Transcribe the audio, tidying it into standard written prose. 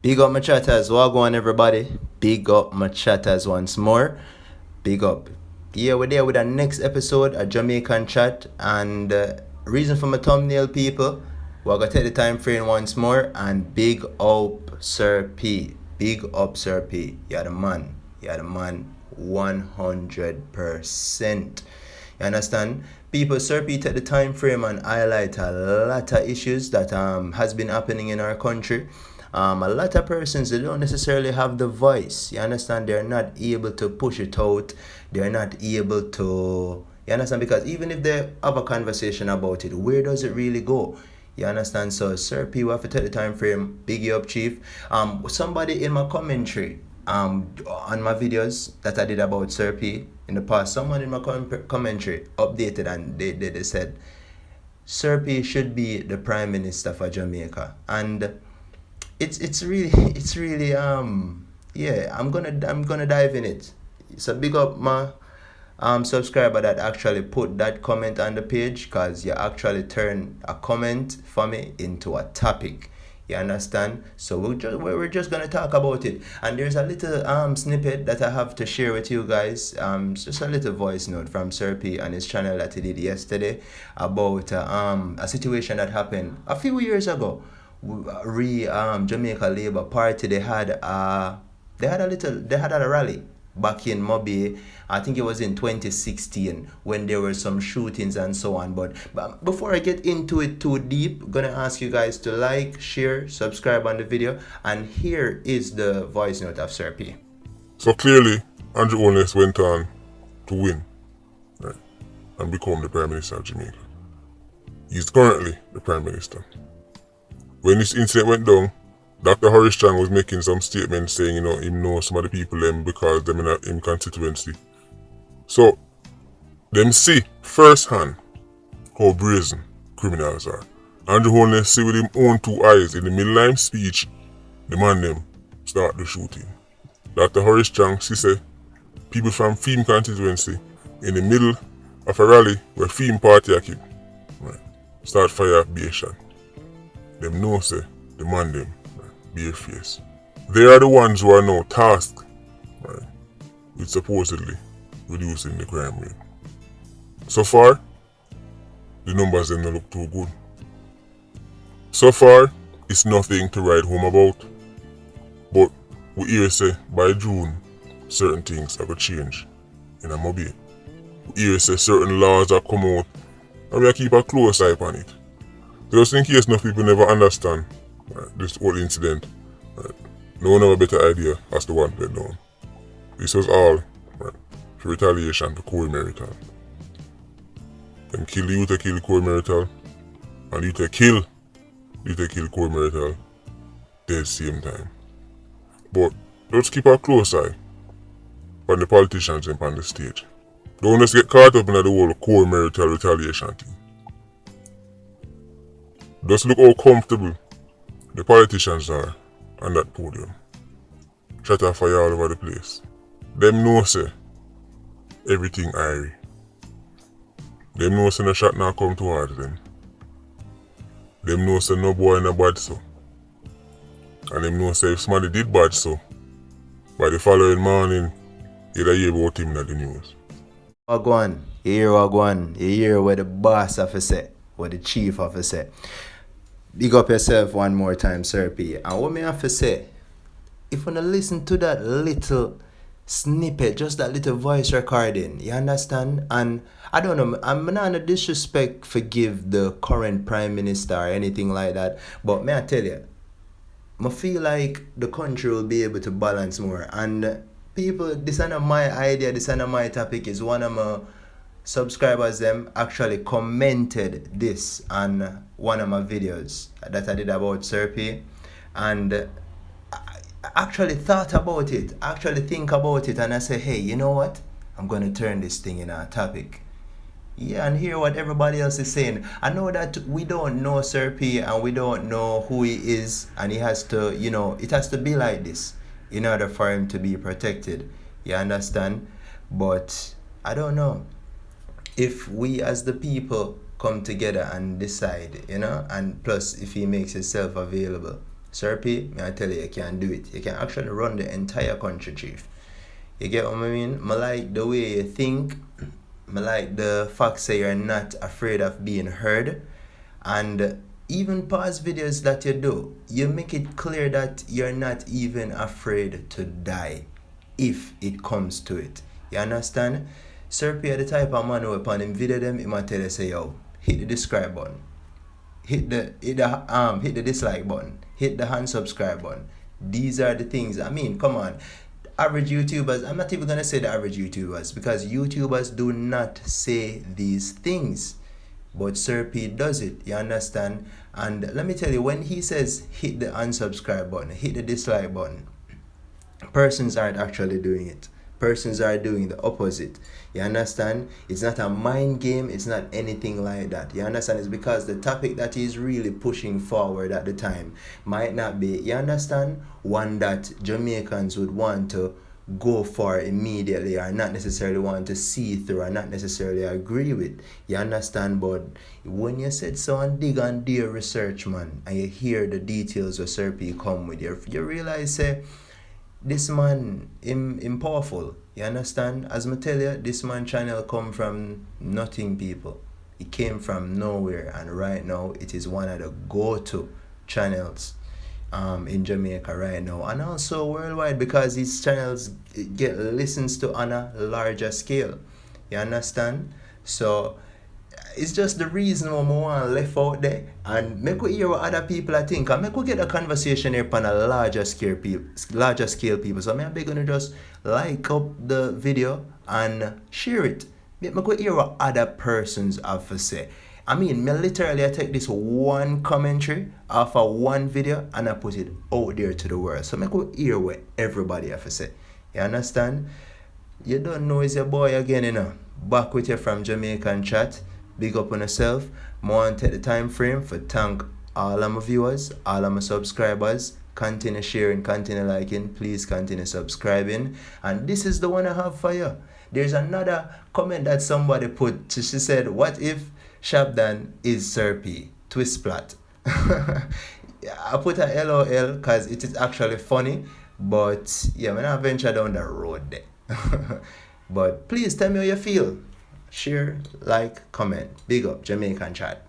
Big up my chatters, what going everybody? Big up my chatters once more. Big up. Yeah, we're there with our next episode, a Jamaican Chat, and reason for my thumbnail, people. We're gonna take the time frame once more and big up Sir P. Big up Sir P. You're the man. You're the man. 100%. You understand? People, Sir P take the time frame and highlight a lot of issues that has been happening in our country. A lot of persons, they don't necessarily have the voice. You understand? They're not able to push it out. They're not able to. You understand? Because even if they have a conversation about it, where does it really go? You understand? So, Sir P, we have to take the time frame. Big you up, Chief. Somebody in my commentary, on my videos that I did about Sir P in the past, someone in my commentary updated and they said Sir P should be the Prime Minister for Jamaica, and it's really yeah, I'm gonna dive in it. So big up my subscriber that actually put that comment on the page, because you actually turn a comment for me into a topic. You understand? So we're just gonna talk about it, and there's a little snippet that I have to share with you guys. It's just a little voice note from Sir P on his channel that he did yesterday about a situation that happened a few years ago. Jamaica Labour Party, they had a rally back in Mobi. I think it was in 2016 when there were some shootings and so on. But before I get into it too deep, I'm gonna ask you guys to like, share, subscribe on the video, and here is the voice note of Sir P. So clearly, Andrew Holeness went on to win, right, and become the Prime Minister of Jamaica. He's currently the Prime Minister. When this incident went down, Dr. Horace Chang was making some statements saying, him know some of the people them because them in him constituency. So, them see firsthand how brazen criminals are. Andrew Holeness see with him own two eyes in the middle of his speech, the man them start the shooting. Dr. Horace Chang see people from Feme constituency in the middle of a rally where Feme party are keep, right, start fire aviation. Them know say the man them bare face. They are the ones who are now tasked, right, with supposedly reducing the crime rate. So far, the numbers don't look too good. So far, it's nothing to write home about. But we hear say by June, certain things are going to change in a Mobi. We hear say certain laws are come out, and we keep a close eye on it. Just in case enough people never understand, right, this whole incident, right, no one have a better idea as to what went down. This was all, right, for retaliation to Corey Merital. Them kill the youth, kill Corey Merital, and you kill Corey Merital at the same time. But let's keep a close eye on the politicians on the stage. Don't just get caught up in the whole Corey Merital retaliation thing. Just look how comfortable the politicians are on that podium. Shatter fire all over the place. Them know say everything airy. Them know say no shot now come towards them. Them know say no boy no bad so. And them know say if somebody did bad so, by the following morning, you'd hear about him in the news. Wagwan, you hear Wagwan, you hear what the boss have to say, what the chief have to say. Big up yourself one more time, Sir P. And what me have to say, if you listen to that little snippet, just that little voice recording, you understand? And I don't know, I'm not a disrespect forgive the current Prime Minister or anything like that, but may I tell you, I feel like the country will be able to balance more. And people, this is not my idea, this is not my topic, is one of my subscribers them actually commented this on one of my videos that I did about Sir P, and I actually thought about it, actually think about it, and I say, hey, you know what, I'm going to turn this thing in a topic. Yeah, and hear what everybody else is saying. I know that we don't know Sir P and we don't know who he is, and he has to, it has to be like this in order for him to be protected. You understand? But I don't know. If we as the people come together and decide, and plus if he makes himself available, Sir P, may I tell you can do it. You can actually run the entire country, chief. You get what I mean? I like the way you think. I like the fact that you're not afraid of being heard. And even past videos that you do, you make it clear that you're not even afraid to die if it comes to it. You understand? Sir P, the type of man who upon him video them, he might tell you say, yo, hit the subscribe button. Hit the dislike button. Hit the unsubscribe button. These are the things. I mean, come on. Average YouTubers, I'm not even gonna say the average YouTubers, because YouTubers do not say these things. But Sir P does it, you understand? And let me tell you, when he says hit the unsubscribe button, hit the dislike button, persons aren't actually doing it. Persons are doing the opposite. You understand? It's not a mind game. It's not anything like that. You understand? It's because the topic that he's really pushing forward at the time might not be, you understand, one that Jamaicans would want to go for immediately, or not necessarily want to see through, or not necessarily agree with. You understand? But when you said so and dig and do your research, man, and you hear the details where Sir P come with, you realize, say, this man him powerful. You understand? As I tell you, this man channel come from nothing, people. It came from nowhere, and right now it is one of the go-to channels in Jamaica right now, and also worldwide, because his channels get listens to on a larger scale. You understand? So it's just the reason why I want to left out there and make we hear what other people are think, and make we get a conversation here on a larger scale people. So I'm going to just like up the video and share it. Make we hear what other persons have to say. I mean, me literally I take this one commentary off of one video and I put it out there to the world. So make we hear what everybody have to say. You understand? You don't know it's your boy again, you know. Back with you from Jamaican Chat. Big up on yourself. I want to take the time frame for thank all of my viewers, all of my subscribers. Continue sharing, continue liking, please continue subscribing. And this is the one I have for you. There's another comment that somebody put. She said, what if Shabdan is Sir P? Twist plot. I put a LOL because it is actually funny. But yeah, when I venture down the road there. But please tell me how you feel. Share, like, comment. Big up, Jamaican Chat.